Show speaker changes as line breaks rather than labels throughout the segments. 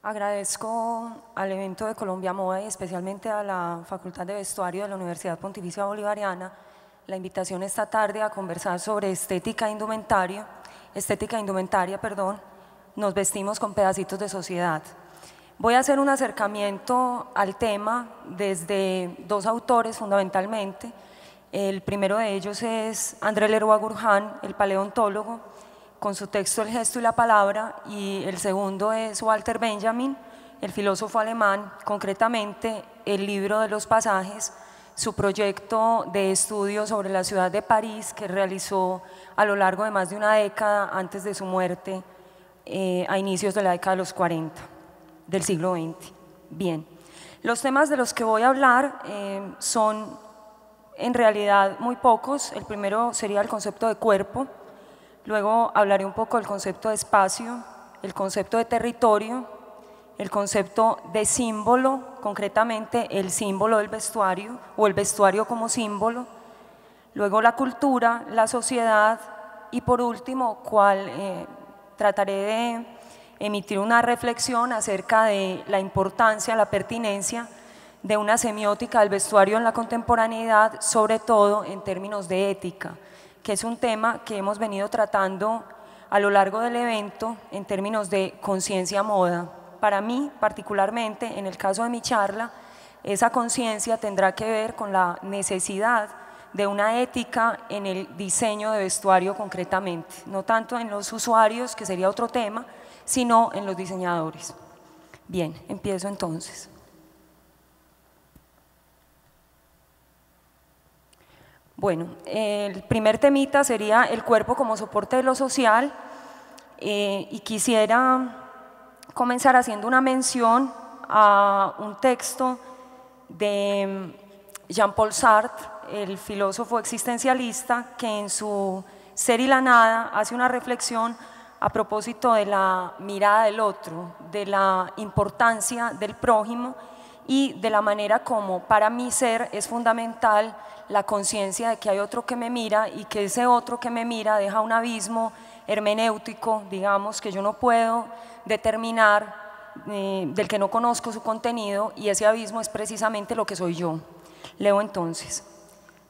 Agradezco al evento de Colombia Moda y especialmente a la Facultad de Vestuario de la Universidad Pontificia Bolivariana la invitación esta tarde a conversar sobre estética indumentaria, nos vestimos con pedacitos de sociedad. Voy a hacer un acercamiento al tema desde dos autores fundamentalmente. El primero de ellos es André Leroi-Gourhan, el paleontólogo, con su texto El gesto y la palabra, y el segundo es Walter Benjamin, el filósofo alemán, concretamente el libro de los pasajes, su proyecto de estudio sobre la ciudad de París que realizó a lo largo de más de una década antes de su muerte a inicios de la década de los 40 del siglo XX. Bien, los temas de los que voy a hablar son en realidad muy pocos. El primero sería el concepto de cuerpo, luego hablaré un poco del concepto de espacio, el concepto de territorio, el concepto de símbolo, concretamente el símbolo del vestuario o el vestuario como símbolo, luego la cultura, la sociedad y por último trataré de emitir una reflexión acerca de la importancia, la pertinencia de una semiótica del vestuario en la contemporaneidad, sobre todo en términos de ética, que es un tema que hemos venido tratando a lo largo del evento en términos de conciencia moda. Para mí, particularmente, en el caso de mi charla, esa conciencia tendrá que ver con la necesidad de una ética en el diseño de vestuario concretamente, no tanto en los usuarios, que sería otro tema, sino en los diseñadores. Bien, empiezo entonces. Bueno, el primer temita sería el cuerpo como soporte de lo social y quisiera comenzar haciendo una mención a un texto de Jean-Paul Sartre, el filósofo existencialista, que en su Ser y la nada hace una reflexión a propósito de la mirada del otro, de la importancia del prójimo y de la manera como para mi ser es fundamental la conciencia de que hay otro que me mira y que ese otro que me mira deja un abismo hermenéutico, digamos, que yo no puedo determinar, del que no conozco su contenido, y ese abismo es precisamente lo que soy yo. Leo entonces: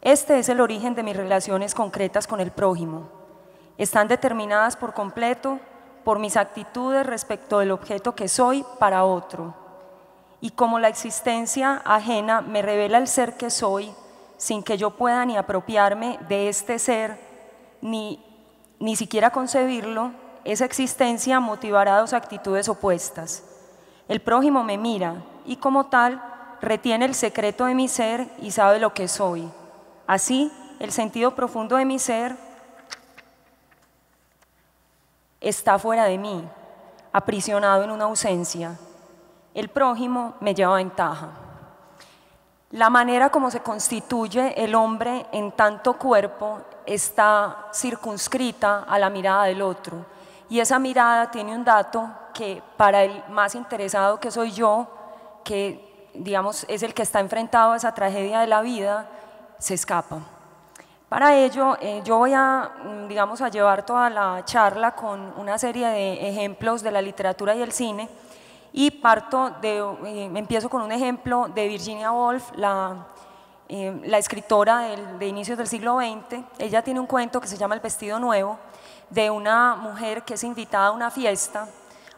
este es el origen de mis relaciones concretas con el prójimo. Están determinadas por completo por mis actitudes respecto del objeto que soy para otro. Y como la existencia ajena me revela el ser que soy, sin que yo pueda ni apropiarme de este ser, ni siquiera concebirlo, esa existencia motivará dos actitudes opuestas. El prójimo me mira y como tal retiene el secreto de mi ser y sabe lo que soy. Así, el sentido profundo de mi ser está fuera de mí, aprisionado en una ausencia. El prójimo me lleva ventaja. La manera como se constituye el hombre en tanto cuerpo está circunscrita a la mirada del otro, y esa mirada tiene un dato que para el más interesado, que soy yo, que digamos es el que está enfrentado a esa tragedia de la vida, se escapa. Para ello yo voy a llevar toda la charla con una serie de ejemplos de la literatura y el cine, y empiezo con un ejemplo de Virginia Woolf, la escritora de inicios del siglo XX. Ella tiene un cuento que se llama El vestido nuevo, de una mujer que es invitada a una fiesta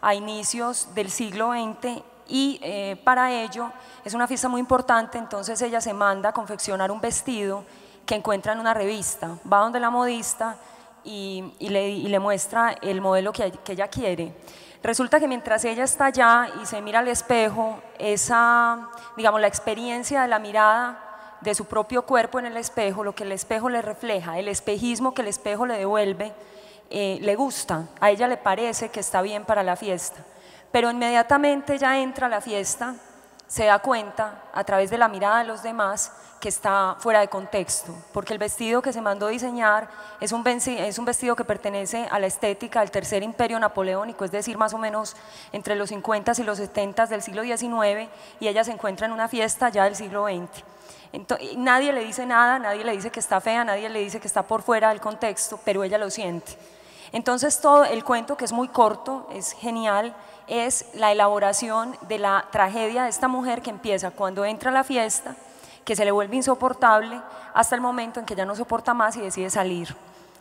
a inicios del siglo XX y para ello es una fiesta muy importante, entonces ella se manda a confeccionar un vestido que encuentra en una revista, va donde la modista y le muestra el modelo que ella quiere. Resulta que mientras ella está allá y se mira al espejo, la experiencia de la mirada de su propio cuerpo en el espejo, lo que el espejo le refleja, el espejismo que el espejo le devuelve, le gusta, a ella le parece que está bien para la fiesta, pero inmediatamente ella entra a la fiesta, se da cuenta a través de la mirada de los demás que está fuera de contexto, porque el vestido que se mandó diseñar es un vestido que pertenece a la estética del tercer imperio napoleónico, es decir, más o menos entre los 50 y los 70 del siglo XIX, y ella se encuentra en una fiesta ya del siglo XX. Entonces, nadie le dice nada, nadie le dice que está fea, nadie le dice que está por fuera del contexto, pero ella lo siente. Entonces todo el cuento, que es muy corto, es genial, es la elaboración de la tragedia de esta mujer que empieza cuando entra a la fiesta, que se le vuelve insoportable, hasta el momento en que ya no soporta más y decide salir.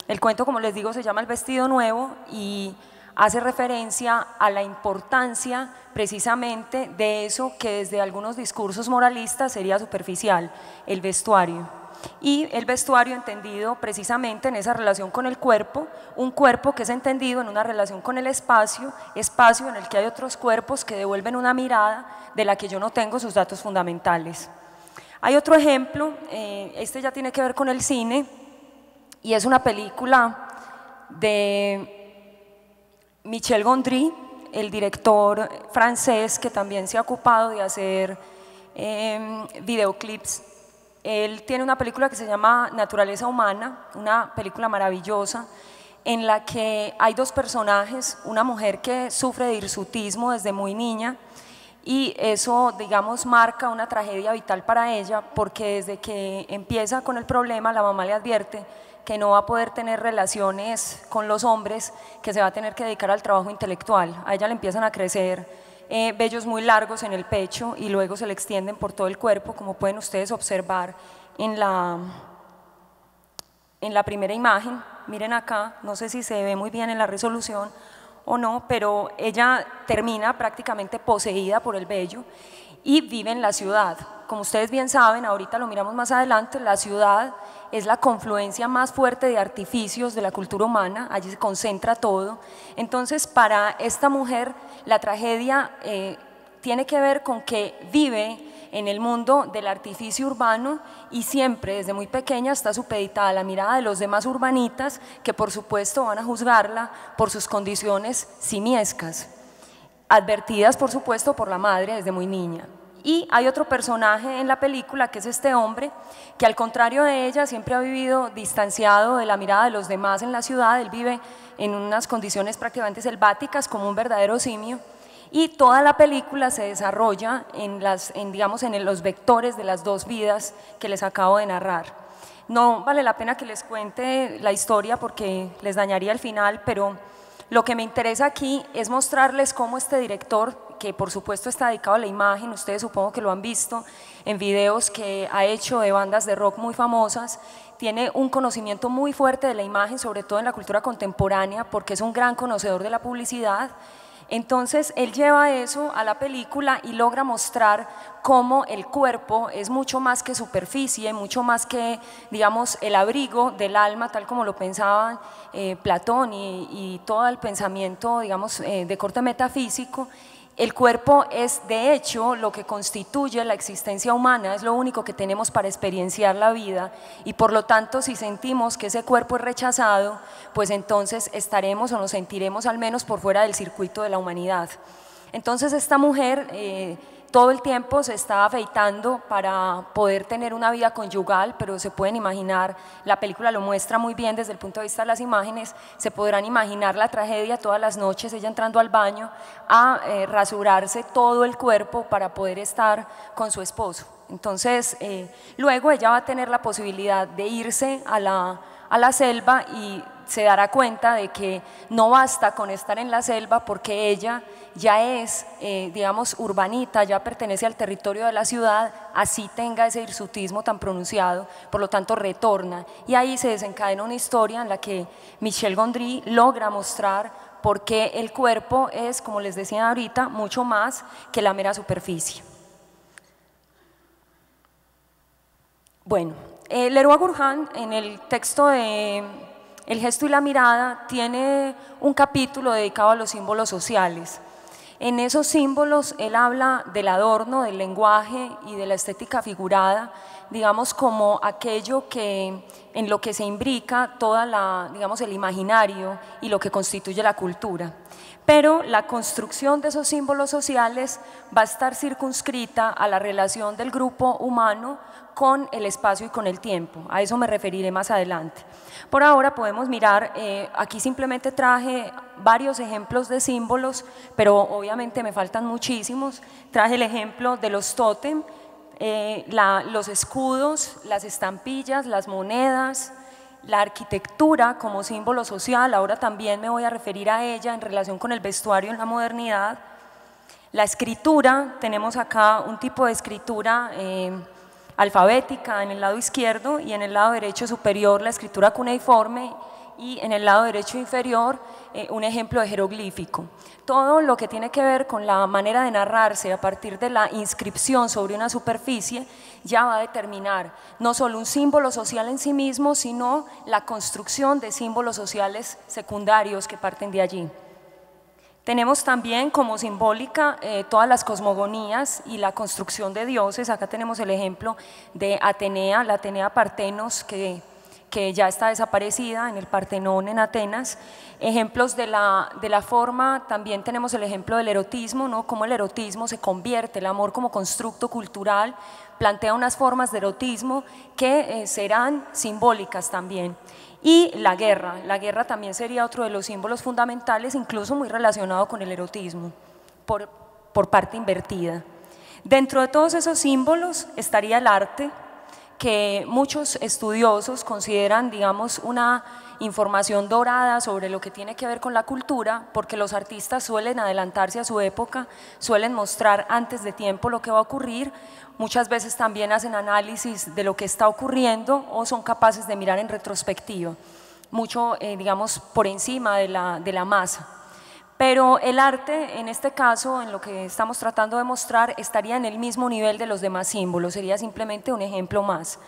El cuento, como les digo, se llama El vestido nuevo y hace referencia a la importancia precisamente de eso que desde algunos discursos moralistas sería superficial, el vestuario. Y el vestuario entendido precisamente en esa relación con el cuerpo, un cuerpo que es entendido en una relación con el espacio, espacio en el que hay otros cuerpos que devuelven una mirada de la que yo no tengo sus datos fundamentales. Hay otro ejemplo, este ya tiene que ver con el cine, y es una película de Michel Gondry, el director francés que también se ha ocupado de hacer videoclips. Él tiene una película que se llama Naturaleza Humana, una película maravillosa en la que hay dos personajes, una mujer que sufre de hirsutismo desde muy niña y eso, digamos, marca una tragedia vital para ella porque desde que empieza con el problema la mamá le advierte que no va a poder tener relaciones con los hombres, que se va a tener que dedicar al trabajo intelectual. A ella le empiezan a crecer vellos muy largos en el pecho y luego se le extienden por todo el cuerpo, como pueden ustedes observar en la primera imagen. Miren acá, no sé si se ve muy bien en la resolución o no, pero ella termina prácticamente poseída por el vello y vive en la ciudad. Como ustedes bien saben, ahorita lo miramos más adelante, la ciudad es la confluencia más fuerte de artificios de la cultura humana, allí se concentra todo. Entonces, para esta mujer, la tragedia tiene que ver con que vive en el mundo del artificio urbano y siempre, desde muy pequeña, está supeditada a la mirada de los demás urbanitas que, por supuesto, van a juzgarla por sus condiciones simiescas, advertidas, por supuesto, por la madre desde muy niña. Y hay otro personaje en la película que es este hombre que al contrario de ella siempre ha vivido distanciado de la mirada de los demás en la ciudad. Él vive en unas condiciones prácticamente selváticas como un verdadero simio y toda la película se desarrolla en los vectores de las dos vidas que les acabo de narrar. No vale la pena que les cuente la historia porque les dañaría el final, pero lo que me interesa aquí es mostrarles cómo este director, que por supuesto está dedicado a la imagen, ustedes supongo que lo han visto en videos que ha hecho de bandas de rock muy famosas, tiene un conocimiento muy fuerte de la imagen, sobre todo en la cultura contemporánea, porque es un gran conocedor de la publicidad. Entonces él lleva eso a la película y logra mostrar cómo el cuerpo es mucho más que superficie, mucho más que, digamos, el abrigo del alma, tal como lo pensaban Platón y todo el pensamiento, digamos, de corte metafísico. El cuerpo es, de hecho, lo que constituye la existencia humana, es lo único que tenemos para experienciar la vida y por lo tanto si sentimos que ese cuerpo es rechazado, pues entonces estaremos o nos sentiremos al menos por fuera del circuito de la humanidad. Entonces esta mujer todo el tiempo se está afeitando para poder tener una vida conyugal, pero se pueden imaginar, la película lo muestra muy bien desde el punto de vista de las imágenes, se podrán imaginar la tragedia todas las noches, ella entrando al baño a rasurarse todo el cuerpo para poder estar con su esposo. Entonces, luego ella va a tener la posibilidad de irse a la selva y se dará cuenta de que no basta con estar en la selva porque ella ya es, digamos, urbanita, ya pertenece al territorio de la ciudad, así tenga ese hirsutismo tan pronunciado, por lo tanto retorna. Y ahí se desencadena una historia en la que Michel Gondry logra mostrar por qué el cuerpo es, como les decía ahorita, mucho más que la mera superficie. Bueno, Leroi-Gourhan en el texto de El gesto y la mirada tiene un capítulo dedicado a los símbolos sociales. En esos símbolos él habla del adorno, del lenguaje y de la estética figurada, digamos como aquello que, en lo que se imbrica toda digamos, el imaginario y lo que constituye la cultura. Pero la construcción de esos símbolos sociales va a estar circunscrita a la relación del grupo humano con el espacio y con el tiempo, a eso me referiré más adelante. Por ahora podemos mirar, aquí simplemente traje varios ejemplos de símbolos, pero obviamente me faltan muchísimos. Traje el ejemplo de los tótem, los escudos, las estampillas, las monedas, la arquitectura como símbolo social, ahora también me voy a referir a ella en relación con el vestuario en la modernidad. La escritura, tenemos acá un tipo de escritura alfabética en el lado izquierdo y en el lado derecho superior la escritura cuneiforme y en el lado derecho inferior un ejemplo de jeroglífico. Todo lo que tiene que ver con la manera de narrarse a partir de la inscripción sobre una superficie ya va a determinar no solo un símbolo social en sí mismo, sino la construcción de símbolos sociales secundarios que parten de allí. Tenemos también como simbólica todas las cosmogonías y la construcción de dioses. Acá tenemos el ejemplo de Atenea, la Atenea Partenos, que ya está desaparecida en el Partenón en Atenas. Ejemplos de la forma, también tenemos el ejemplo del erotismo, ¿no? Cómo el erotismo se convierte, el amor como constructo cultural, plantea unas formas de erotismo que serán simbólicas también. Y la guerra también sería otro de los símbolos fundamentales, incluso muy relacionado con el erotismo, por parte invertida. Dentro de todos esos símbolos estaría el arte, que muchos estudiosos consideran, digamos, una información dorada sobre lo que tiene que ver con la cultura, porque los artistas suelen adelantarse a su época, suelen mostrar antes de tiempo lo que va a ocurrir, muchas veces también hacen análisis de lo que está ocurriendo o son capaces de mirar en retrospectiva, mucho, digamos, por encima de la masa. Pero el arte, en este caso, en lo que estamos tratando de mostrar, estaría en el mismo nivel de los demás símbolos, sería simplemente un ejemplo más.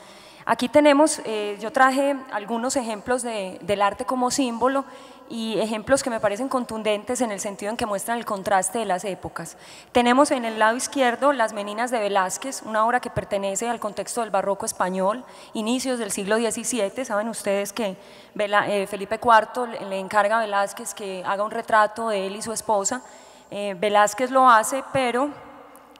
Aquí tenemos, yo traje algunos ejemplos del arte como símbolo y ejemplos que me parecen contundentes en el sentido en que muestran el contraste de las épocas. Tenemos en el lado izquierdo Las Meninas de Velázquez, una obra que pertenece al contexto del barroco español, inicios del siglo XVII. Saben ustedes que Felipe IV le encarga a Velázquez que haga un retrato de él y su esposa. Velázquez lo hace, pero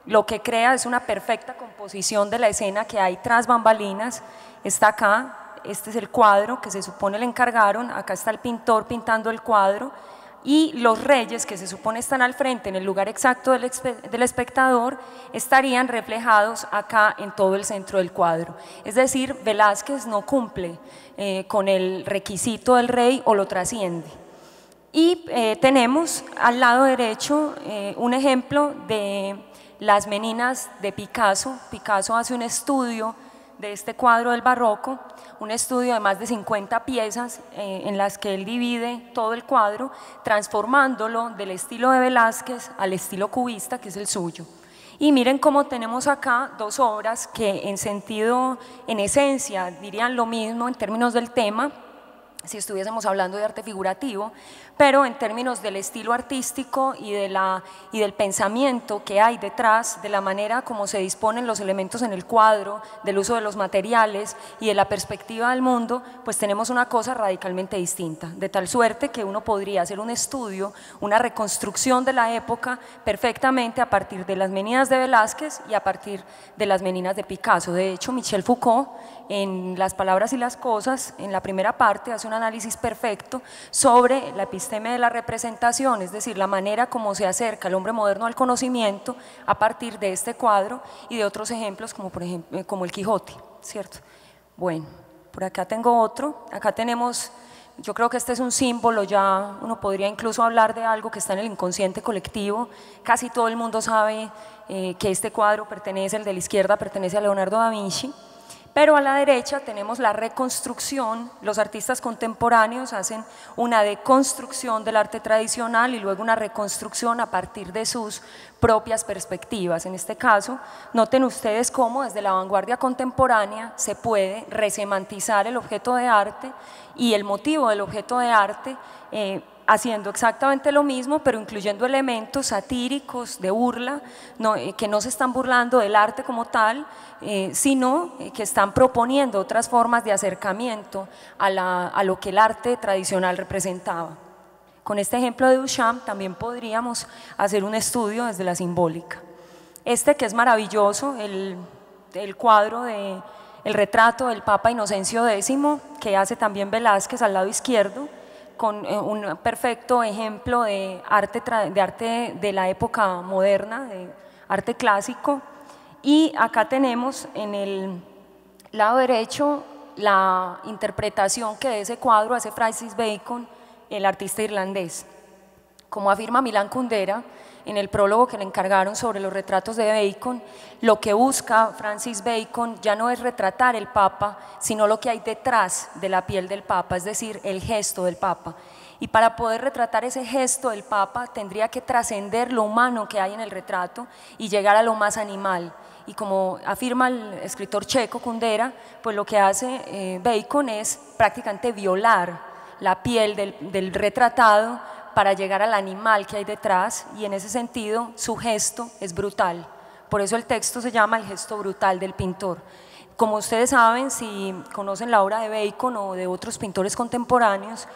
lo que crea es una perfecta composición de la escena que hay tras bambalinas. Está acá, este es el cuadro que se supone le encargaron, acá está el pintor pintando el cuadro y los reyes que se supone están al frente en el lugar exacto del espectador estarían reflejados acá en todo el centro del cuadro. Es decir, Velázquez no cumple con el requisito del rey o lo trasciende. Y tenemos al lado derecho un ejemplo de Las Meninas de Picasso. Picasso hace un estudio de este cuadro del barroco, un estudio de más de 50 piezas en las que él divide todo el cuadro, transformándolo del estilo de Velázquez al estilo cubista, que es el suyo. Y miren cómo tenemos acá dos obras que en esencia, dirían lo mismo en términos del tema, si estuviésemos hablando de arte figurativo, pero en términos del estilo artístico y del pensamiento que hay detrás, de la manera como se disponen los elementos en el cuadro, del uso de los materiales y de la perspectiva del mundo, pues tenemos una cosa radicalmente distinta, de tal suerte que uno podría hacer un estudio, una reconstrucción de la época perfectamente a partir de Las Meninas de Velázquez y a partir de Las Meninas de Picasso. De hecho, Michel Foucault, en Las Palabras y las Cosas, en la primera parte, hace un análisis perfecto sobre la episteme de la representación, es decir, la manera como se acerca el hombre moderno al conocimiento a partir de este cuadro y de otros ejemplos como, por ejemplo, como el Quijote, ¿cierto? Bueno, por acá tengo otro, acá tenemos, yo creo que este es un símbolo, ya uno podría incluso hablar de algo que está en el inconsciente colectivo, casi todo el mundo sabe que este cuadro pertenece, el de la izquierda pertenece a Leonardo da Vinci. Pero a la derecha tenemos la reconstrucción, los artistas contemporáneos hacen una deconstrucción del arte tradicional y luego una reconstrucción a partir de sus propias perspectivas. En este caso, noten ustedes cómo desde la vanguardia contemporánea se puede resemantizar el objeto de arte y el motivo del objeto de arte, haciendo exactamente lo mismo, pero incluyendo elementos satíricos de burla, que no se están burlando del arte como tal, sino que están proponiendo otras formas de acercamiento a lo que el arte tradicional representaba. Con este ejemplo de Duchamp también podríamos hacer un estudio desde la simbólica. Este que es maravilloso, el cuadro el retrato del Papa Inocencio X, que hace también Velázquez al lado izquierdo, con un perfecto ejemplo de arte de la época moderna, de arte clásico. Y acá tenemos en el lado derecho la interpretación que de ese cuadro hace Francis Bacon, el artista irlandés. Como afirma Milan Kundera, en el prólogo que le encargaron sobre los retratos de Bacon, lo que busca Francis Bacon ya no es retratar el Papa, sino lo que hay detrás de la piel del Papa, es decir, el gesto del Papa. Y para poder retratar ese gesto del Papa tendría que trascender lo humano que hay en el retrato y llegar a lo más animal. Y como afirma el escritor checo Kundera, pues lo que hace Bacon es prácticamente violar la piel del retratado para llegar al animal que hay detrás, y en ese sentido su gesto es brutal. Por eso el texto se llama El gesto brutal del pintor. Como ustedes saben, si conocen la obra de Bacon o de otros pintores contemporáneos,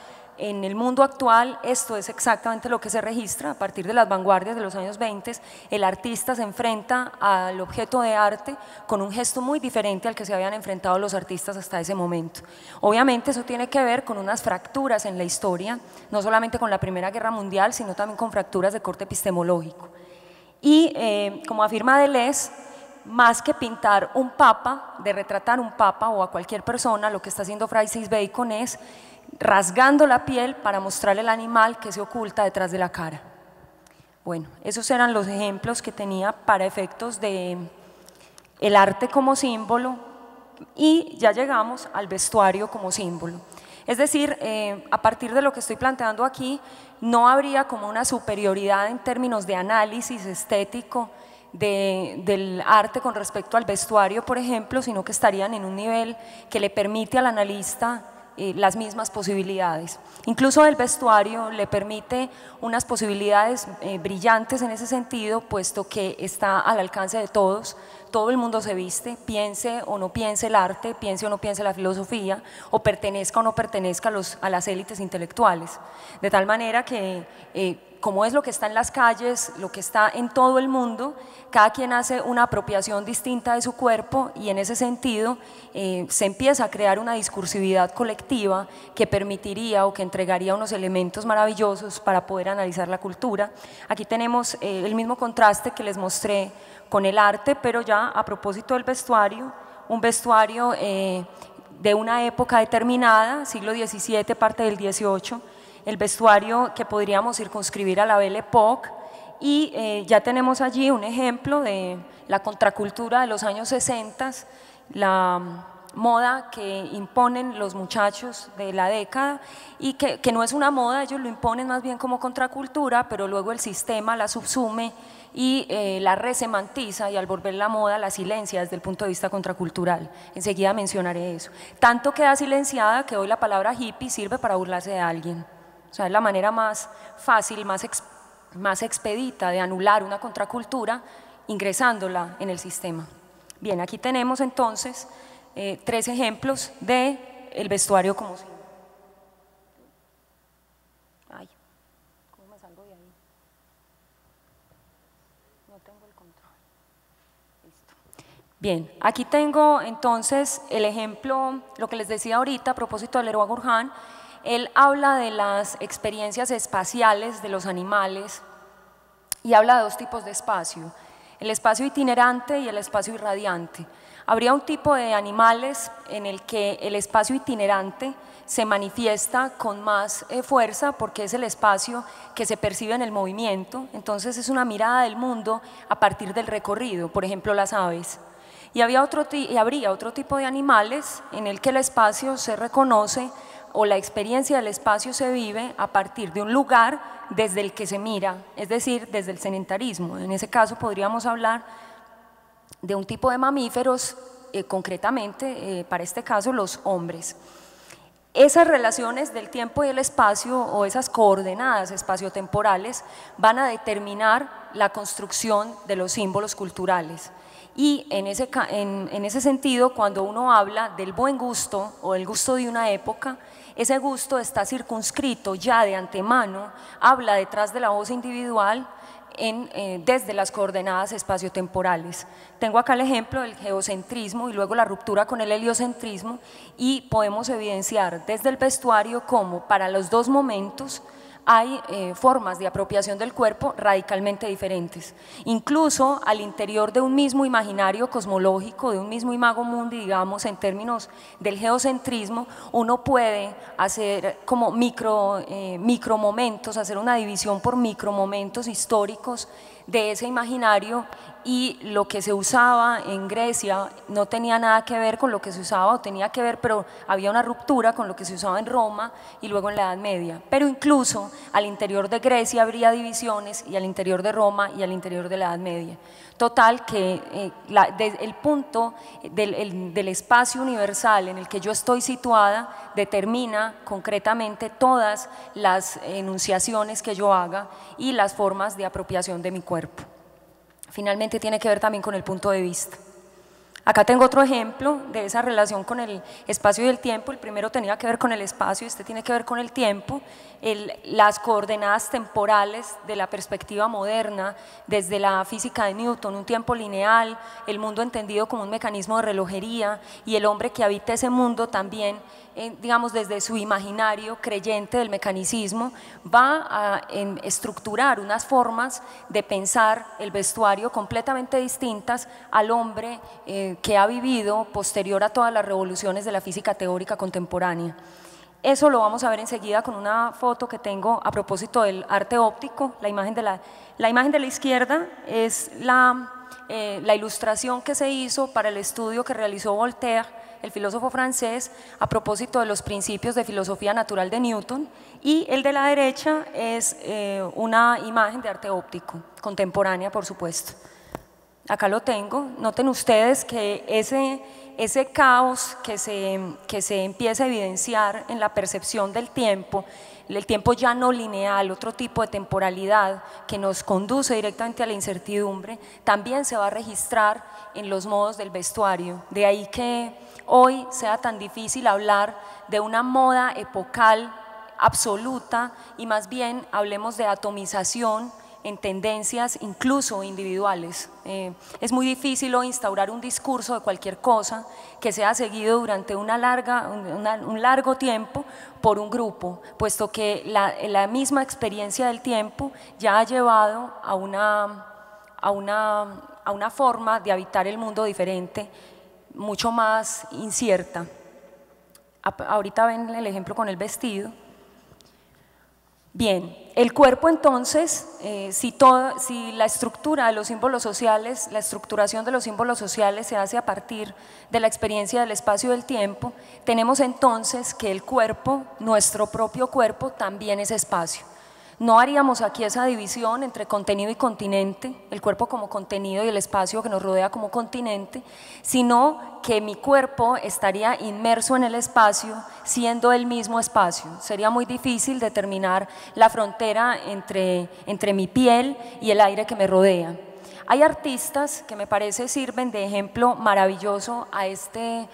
en el mundo actual esto es exactamente lo que se registra. A partir de las vanguardias de los años 20, el artista se enfrenta al objeto de arte con un gesto muy diferente al que se habían enfrentado los artistas hasta ese momento. Obviamente eso tiene que ver con unas fracturas en la historia, no solamente con la Primera Guerra Mundial, sino también con fracturas de corte epistemológico. Y como afirma Deleuze, más que pintar un papa, de retratar un papa o a cualquier persona, lo que está haciendo Francis Bacon es rasgando la piel para mostrar el animal que se oculta detrás de la cara. Bueno, esos eran los ejemplos que tenía para efectos de el arte como símbolo, y ya llegamos al vestuario como símbolo. Es decir, a partir de lo que estoy planteando aquí, no habría como una superioridad en términos de análisis estético del arte con respecto al vestuario, por ejemplo, sino que estarían en un nivel que le permite al analista las mismas posibilidades. Incluso el vestuario le permite unas posibilidades brillantes en ese sentido, puesto que está al alcance de todos. Todo el mundo se viste, piense o no piense el arte, piense o no piense la filosofía, o pertenezca o no pertenezca a las élites intelectuales. De tal manera que, como es lo que está en las calles, lo que está en todo el mundo, cada quien hace una apropiación distinta de su cuerpo, y en ese sentido se empieza a crear una discursividad colectiva que permitiría o que entregaría unos elementos maravillosos para poder analizar la cultura. Aquí tenemos el mismo contraste que les mostré con el arte, pero ya a propósito del vestuario, un vestuario de una época determinada, siglo XVII, parte del XVIII, el vestuario que podríamos circunscribir a la Belle Époque, y ya tenemos allí un ejemplo de la contracultura de los años 60, la moda que imponen los muchachos de la década, y que no es una moda, ellos lo imponen más bien como contracultura, pero luego el sistema la subsume y la resemantiza, y al volver la moda la silencia desde el punto de vista contracultural. Enseguida mencionaré eso. Tanto queda silenciada que hoy la palabra hippie sirve para burlarse de alguien. O sea, es la manera más fácil, más expedita de anular una contracultura ingresándola en el sistema. Bien, aquí tenemos entonces 3 ejemplos del vestuario como símbolo. Ay, ¿cómo me salgo de ahí? No tengo el control. Listo. Bien, aquí tengo entonces el ejemplo, lo que les decía ahorita a propósito de Leroy Gourhan. Él habla de las experiencias espaciales de los animales y habla de 2 tipos de espacio: el espacio itinerante y el espacio irradiante. Habría un tipo de animales en el que el espacio itinerante se manifiesta con más fuerza, porque es el espacio que se percibe en el movimiento, entonces es una mirada del mundo a partir del recorrido, por ejemplo las aves. Y habría otro tipo de animales en el que el espacio se reconoce, o la experiencia del espacio se vive a partir de un lugar desde el que se mira, es decir, desde el sedentarismo. En ese caso podríamos hablar de un tipo de mamíferos, concretamente para este caso los hombres. Esas relaciones del tiempo y el espacio, o esas coordenadas espaciotemporales, van a determinar la construcción de los símbolos culturales. Y en ese sentido, cuando uno habla del buen gusto o el gusto de una época, ese gusto está circunscrito ya de antemano, habla detrás de la voz individual desde las coordenadas espaciotemporales. Tengo acá el ejemplo del geocentrismo y luego la ruptura con el heliocentrismo, y podemos evidenciar desde el vestuario cómo para los 2 momentos hay formas de apropiación del cuerpo radicalmente diferentes. Incluso al interior de un mismo imaginario cosmológico, de un mismo imago mundi, digamos, en términos del geocentrismo, uno puede hacer como micromomentos, hacer una división por micromomentos históricos de ese imaginario, y lo que se usaba en Grecia no tenía nada que ver con lo que se usaba, o tenía que ver, pero había una ruptura con lo que se usaba en Roma y luego en la Edad Media. Pero incluso al interior de Grecia habría divisiones, y al interior de Roma y al interior de la Edad Media. Total que el punto del espacio universal en el que yo estoy situada determina concretamente todas las enunciaciones que yo haga y las formas de apropiación de mi cuerpo. Finalmente tiene que ver también con el punto de vista. Acá tengo otro ejemplo de esa relación con el espacio y el tiempo. El primero tenía que ver con el espacio, este tiene que ver con el tiempo. Las coordenadas temporales de la perspectiva moderna, desde la física de Newton, un tiempo lineal, el mundo entendido como un mecanismo de relojería, y el hombre que habita ese mundo también, digamos, desde su imaginario creyente del mecanicismo, va a estructurar unas formas de pensar el vestuario completamente distintas al hombre que ha vivido posterior a todas las revoluciones de la física teórica contemporánea. Eso lo vamos a ver enseguida con una foto que tengo a propósito del arte óptico. La imagen de la izquierda es la ilustración que se hizo para el estudio que realizó Voltaire, el filósofo francés, a propósito de los principios de filosofía natural de Newton, y el de la derecha es una imagen de arte óptico, contemporánea por supuesto. Acá lo tengo. Noten ustedes que ese caos que se empieza a evidenciar en la percepción del tiempo, el tiempo ya no lineal, otro tipo de temporalidad que nos conduce directamente a la incertidumbre, también se va a registrar en los modos del vestuario. De ahí que hoy sea tan difícil hablar de una moda epocal absoluta, y más bien hablemos de atomización en tendencias incluso individuales. Es muy difícil hoy instaurar un discurso de cualquier cosa que sea seguido durante un largo tiempo por un grupo, puesto que la misma experiencia del tiempo ya ha llevado a una forma de habitar el mundo diferente, mucho más incierta. Ahorita ven el ejemplo con el vestido. Bien, el cuerpo entonces, si la estructura de los símbolos sociales, la estructuración de los símbolos sociales se hace a partir de la experiencia del espacio y del tiempo, tenemos entonces que el cuerpo, nuestro propio cuerpo, también es espacio. No haríamos aquí esa división entre contenido y continente, el cuerpo como contenido y el espacio que nos rodea como continente, sino que mi cuerpo estaría inmerso en el espacio, siendo el mismo espacio. Sería muy difícil determinar la frontera entre mi piel y el aire que me rodea. Hay artistas que me parece sirven de ejemplo maravilloso a este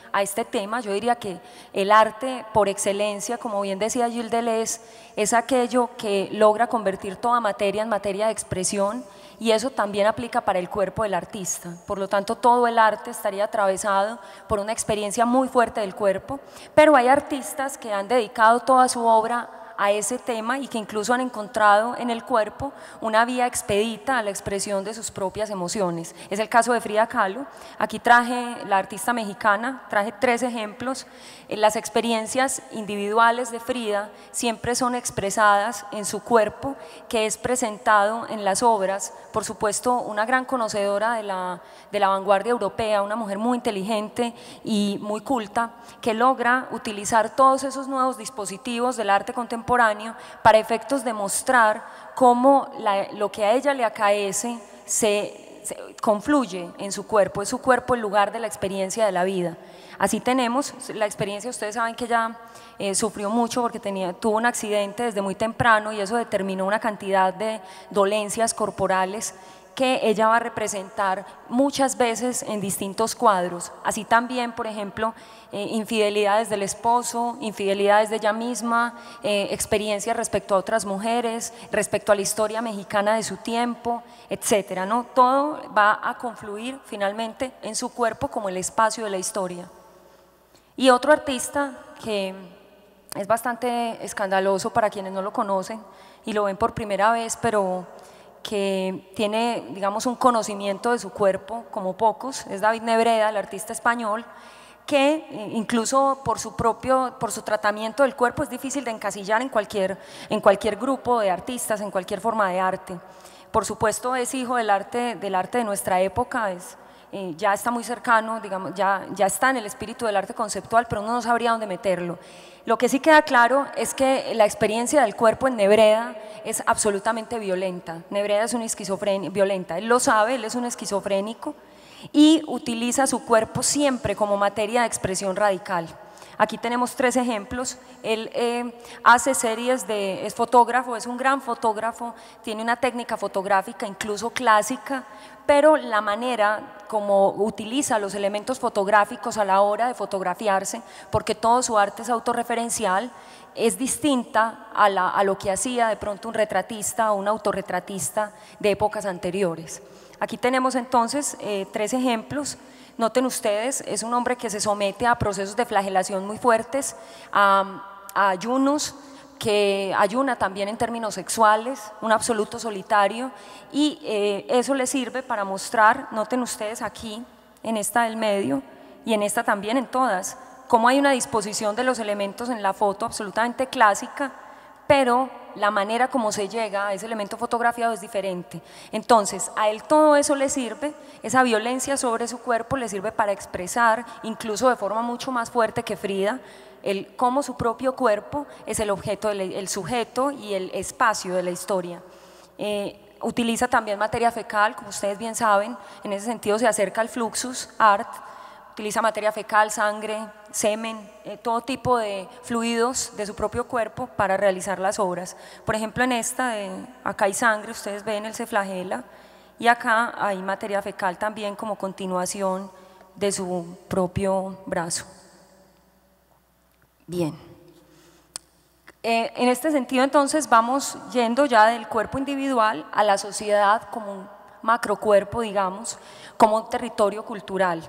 tema. Yo diría que el arte por excelencia, como bien decía Gilles Deleuze, es aquello que logra convertir toda materia en materia de expresión, y eso también aplica para el cuerpo del artista. Por lo tanto, todo el arte estaría atravesado por una experiencia muy fuerte del cuerpo, pero hay artistas que han dedicado toda su obra a ese tema y que incluso han encontrado en el cuerpo una vía expedita a la expresión de sus propias emociones. Es el caso de Frida Kahlo. Aquí traje, la artista mexicana, traje 3 ejemplos. Las experiencias individuales de Frida siempre son expresadas en su cuerpo, que es presentado en las obras. Por supuesto, una gran conocedora de la vanguardia europea, una mujer muy inteligente y muy culta, que logra utilizar todos esos nuevos dispositivos del arte contemporáneo para efectos de mostrar cómo lo que a ella le acaece se confluye en su cuerpo, es su cuerpo el lugar de la experiencia de la vida. Así tenemos la experiencia, ustedes saben que ella sufrió mucho porque tuvo un accidente desde muy temprano, y eso determinó una cantidad de dolencias corporales que ella va a representar muchas veces en distintos cuadros. Así también, por ejemplo, infidelidades del esposo, infidelidades de ella misma, experiencias respecto a otras mujeres, respecto a la historia mexicana de su tiempo, etcétera, ¿no? Todo va a confluir finalmente en su cuerpo como el espacio de la historia. Y otro artista que es bastante escandaloso para quienes no lo conocen y lo ven por primera vez, pero que tiene, digamos, un conocimiento de su cuerpo como pocos, es David Nebreda, el artista español, que incluso por su tratamiento del cuerpo es difícil de encasillar en cualquier grupo de artistas, en cualquier forma de arte. Por supuesto es hijo del arte de nuestra época, ya está muy cercano, digamos, ya está en el espíritu del arte conceptual, pero uno no sabría dónde meterlo. Lo que sí queda claro es que la experiencia del cuerpo en Nebreda es absolutamente violenta. Nebreda es una esquizofrenia violenta, él lo sabe, él es un esquizofrénico y utiliza su cuerpo siempre como materia de expresión radical. Aquí tenemos 3 ejemplos. Él hace series es fotógrafo, es un gran fotógrafo, tiene una técnica fotográfica incluso clásica, pero la manera como utiliza los elementos fotográficos a la hora de fotografiarse, porque todo su arte es autorreferencial, es distinta a lo que hacía de pronto un retratista o un autorretratista de épocas anteriores. Aquí tenemos entonces 3 ejemplos. Noten ustedes, es un hombre que se somete a procesos de flagelación muy fuertes, a ayunos, que ayuna también en términos sexuales, un absoluto solitario, y eso le sirve para mostrar, noten ustedes aquí, en esta del medio, y en esta también, en todas, cómo hay una disposición de los elementos en la foto absolutamente clásica, pero la manera como se llega a ese elemento fotografiado es diferente. Entonces, a él todo eso le sirve, esa violencia sobre su cuerpo le sirve para expresar, incluso de forma mucho más fuerte que Frida, cómo su propio cuerpo es el objeto, el sujeto y el espacio de la historia. Utiliza también materia fecal, como ustedes bien saben, en ese sentido se acerca al fluxus art, utiliza materia fecal, sangre, semen, todo tipo de fluidos de su propio cuerpo para realizar las obras. Por ejemplo, en esta, acá hay sangre, ustedes ven, él se flagela, y acá hay materia fecal también como continuación de su propio brazo. Bien. En este sentido, entonces, vamos yendo ya del cuerpo individual a la sociedad como un macrocuerpo, digamos, como un territorio cultural.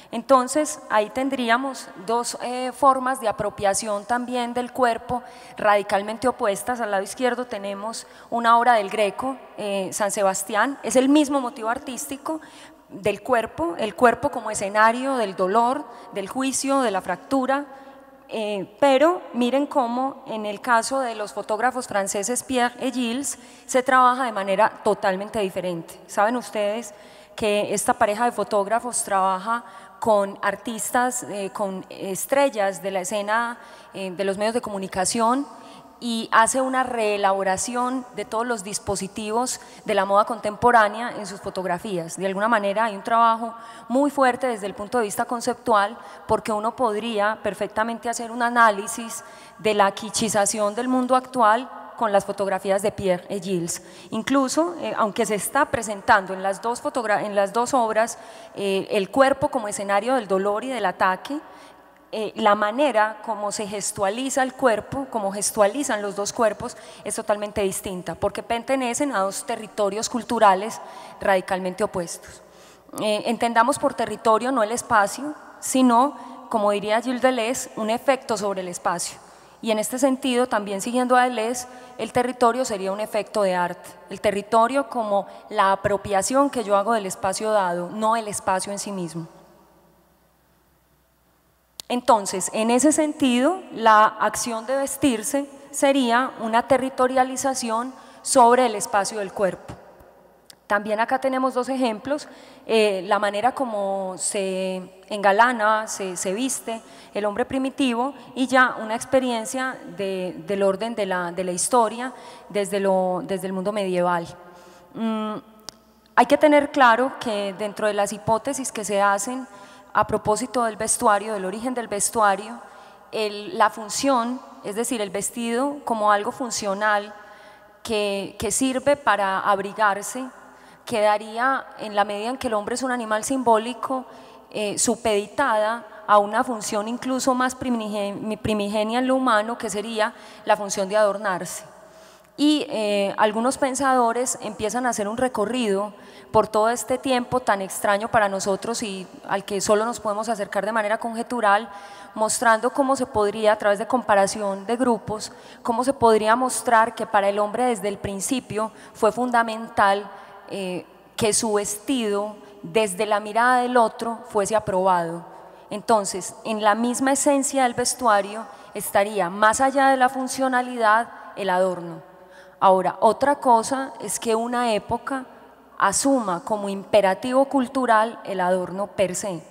Entonces, ahí tendríamos 2 formas de apropiación también del cuerpo radicalmente opuestas. Al lado izquierdo tenemos una obra del Greco, San Sebastián, es el mismo motivo artístico del cuerpo, el cuerpo como escenario del dolor, del juicio, de la fractura, pero miren cómo en el caso de los fotógrafos franceses Pierre y Gilles se trabaja de manera totalmente diferente. Saben ustedes que esta pareja de fotógrafos trabaja con artistas, con estrellas de la escena de los medios de comunicación y hace una reelaboración de todos los dispositivos de la moda contemporánea en sus fotografías. De alguna manera hay un trabajo muy fuerte desde el punto de vista conceptual, porque uno podría perfectamente hacer un análisis de la quichización del mundo actual con las fotografías de Pierre y Gilles. Incluso, aunque se está presentando en las dos obras el cuerpo como escenario del dolor y del ataque, la manera como se gestualiza el cuerpo, como gestualizan los 2 cuerpos, es totalmente distinta, porque pertenecen a 2 territorios culturales radicalmente opuestos. Entendamos por territorio no el espacio, sino, como diría Gilles Deleuze, un efecto sobre el espacio. Y en este sentido, también siguiendo a Deleuze, el territorio sería un efecto de arte. El territorio como la apropiación que yo hago del espacio dado, no el espacio en sí mismo. Entonces, en ese sentido, la acción de vestirse sería una territorialización sobre el espacio del cuerpo. También acá tenemos 2 ejemplos, la manera como se engalana, se viste el hombre primitivo y ya una experiencia del orden de la historia desde el mundo medieval. Hay que tener claro que dentro de las hipótesis que se hacen a propósito del vestuario, del origen del vestuario, la función, es decir, el vestido como algo funcional que sirve para abrigarse, quedaría en la medida en que el hombre es un animal simbólico, supeditada a una función incluso más primigenia en lo humano, que sería la función de adornarse. Y algunos pensadores empiezan a hacer un recorrido por todo este tiempo tan extraño para nosotros y al que solo nos podemos acercar de manera conjetural, mostrando cómo se podría, a través de comparación de grupos, cómo se podría mostrar que para el hombre desde el principio fue fundamental que su vestido, desde la mirada del otro, fuese aprobado. Entonces, en la misma esencia del vestuario estaría, más allá de la funcionalidad, el adorno. Ahora, otra cosa es que una época asuma como imperativo cultural el adorno per se.